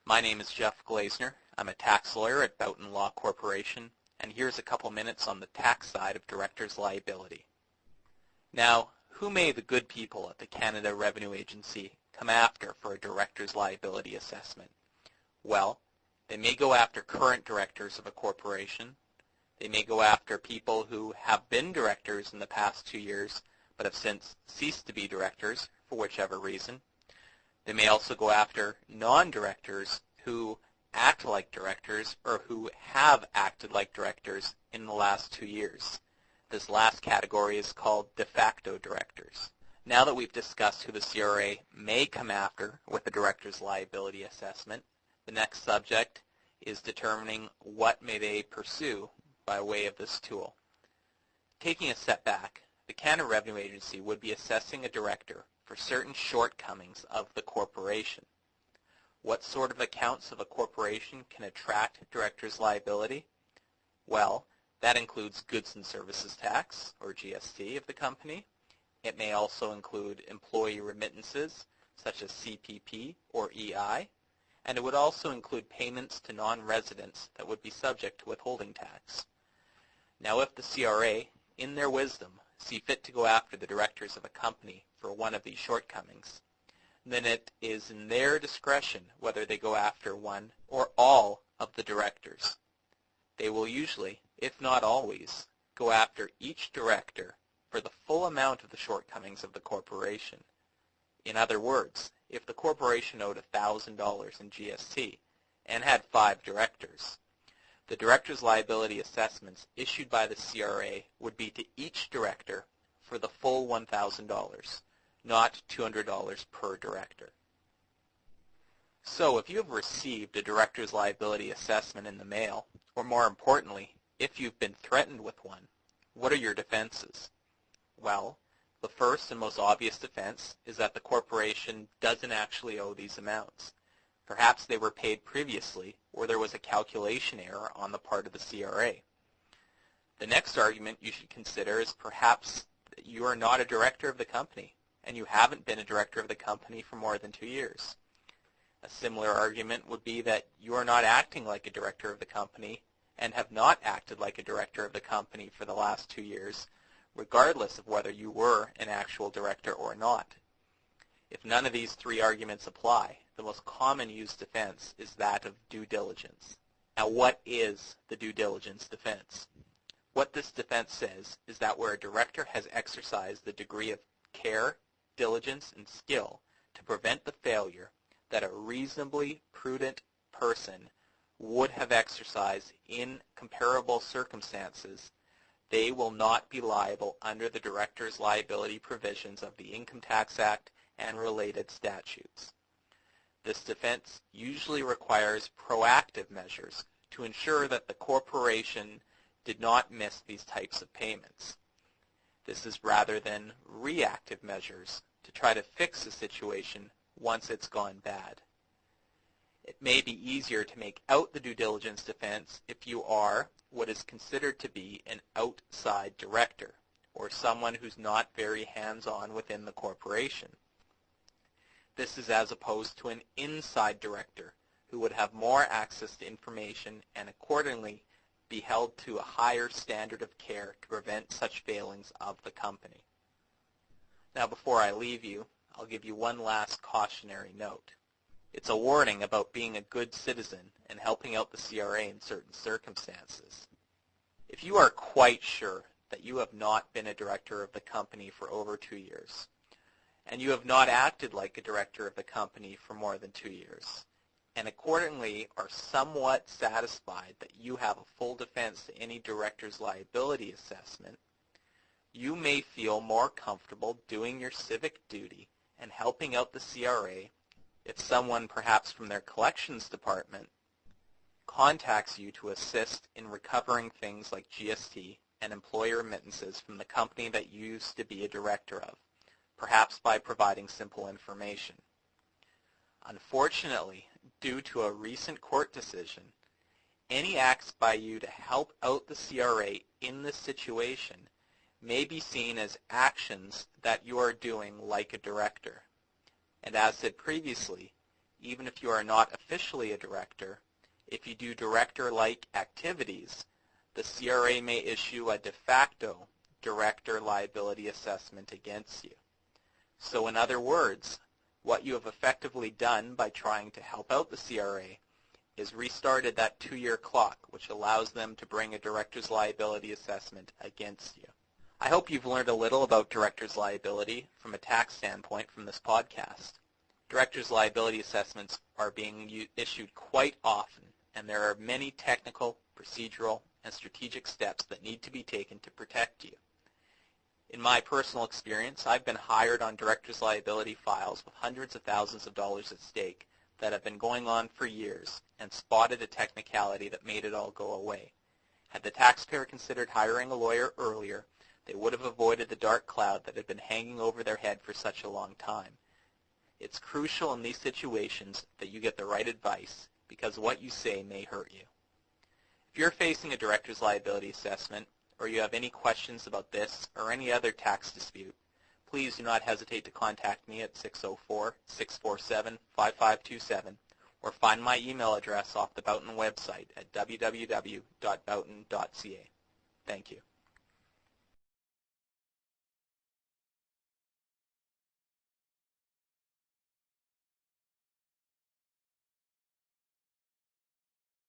My name is Jeff Glasner. I'm a tax lawyer at Boughton Law Corporation, and here's a couple minutes on the tax side of director's liability. Now, who may the good people at the Canada Revenue Agency come after for a director's liability assessment? Well, they may go after current directors of a corporation. They may go after people who have been directors in the past 2 years but have since ceased to be directors for whichever reason. They may also go after non-directors who act like directors or who have acted like directors in the last 2 years. This last category is called de facto directors. Now that we've discussed who the CRA may come after with a director's liability assessment, the next subject is determining what may they pursue by way of this tool. Taking a step back, the Canada Revenue Agency would be assessing a director for certain shortcomings of the corporation. What sort of accounts of a corporation can attract director's liability? Well, that includes goods and services tax, or GST, of the company. It may also include employee remittances, such as CPP or EI, and it would also include payments to non-residents that would be subject to withholding tax. Now, if the CRA, in their wisdom, see fit to go after the directors of a company for one of these shortcomings, then it is in their discretion whether they go after one or all of the directors. They will usually, if not always, go after each director for the full amount of the shortcomings of the corporation. In other words, if the corporation owed $1,000 in GST and had 5 directors, the director's liability assessments issued by the CRA would be to each director for the full $1,000, not $200 per director. So if you have received a director's liability assessment in the mail, or more importantly, if you've been threatened with one, what are your defenses? Well, the first and most obvious defense is that the corporation doesn't actually owe these amounts. Perhaps they were paid previously, or there was a calculation error on the part of the CRA. The next argument you should consider is perhaps that you are not a director of the company, and you haven't been a director of the company for more than 2 years. A similar argument would be that you are not acting like a director of the company and have not acted like a director of the company for the last 2 years, regardless of whether you were an actual director or not. If none of these 3 arguments apply, the most common used defense is that of due diligence. Now, what is the due diligence defense? What this defense says is that where a director has exercised the degree of care, diligence, and skill to prevent the failure that a reasonably prudent person would have exercised in comparable circumstances, they will not be liable under the director's liability provisions of the Income Tax Act and related statutes. This defense usually requires proactive measures to ensure that the corporation did not miss these types of payments. This is rather than reactive measures to try to fix the situation once it's gone bad. It may be easier to make out the due diligence defense if you are what is considered to be an outside director, or someone who's not very hands-on within the corporation. This is as opposed to an inside director who would have more access to information and accordingly be held to a higher standard of care to prevent such failings of the company. Now, before I leave you, I'll give you one last cautionary note. It's a warning about being a good citizen and helping out the CRA in certain circumstances. If you are quite sure that you have not been a director of the company for over 2 years, and you have not acted like a director of the company for more than 2 years, and accordingly are somewhat satisfied that you have a full defense to any director's liability assessment, you may feel more comfortable doing your civic duty and helping out the CRA if someone, perhaps from their collections department, contacts you to assist in recovering things like GST and employee remittances from the company that you used to be a director of, perhaps by providing simple information. Unfortunately, due to a recent court decision, any acts by you to help out the CRA in this situation may be seen as actions that you are doing like a director. And as said previously, even if you are not officially a director, if you do director-like activities, the CRA may issue a de facto director liability assessment against you. So in other words, what you have effectively done by trying to help out the CRA is restarted that 2-year clock, which allows them to bring a director's liability assessment against you. I hope you've learned a little about director's liability from a tax standpoint from this podcast. Director's liability assessments are being issued quite often, and there are many technical, procedural, and strategic steps that need to be taken to protect you. In my personal experience, I've been hired on director's liability files with hundreds of thousands of dollars at stake that have been going on for years and spotted a technicality that made it all go away. Had the taxpayer considered hiring a lawyer earlier, they would have avoided the dark cloud that had been hanging over their head for such a long time. It's crucial in these situations that you get the right advice, because what you say may hurt you. If you're facing a director's liability assessment, or you have any questions about this or any other tax dispute, please do not hesitate to contact me at 604-647-5527 or find my email address off the Boughton website at www.boughton.ca. Thank you.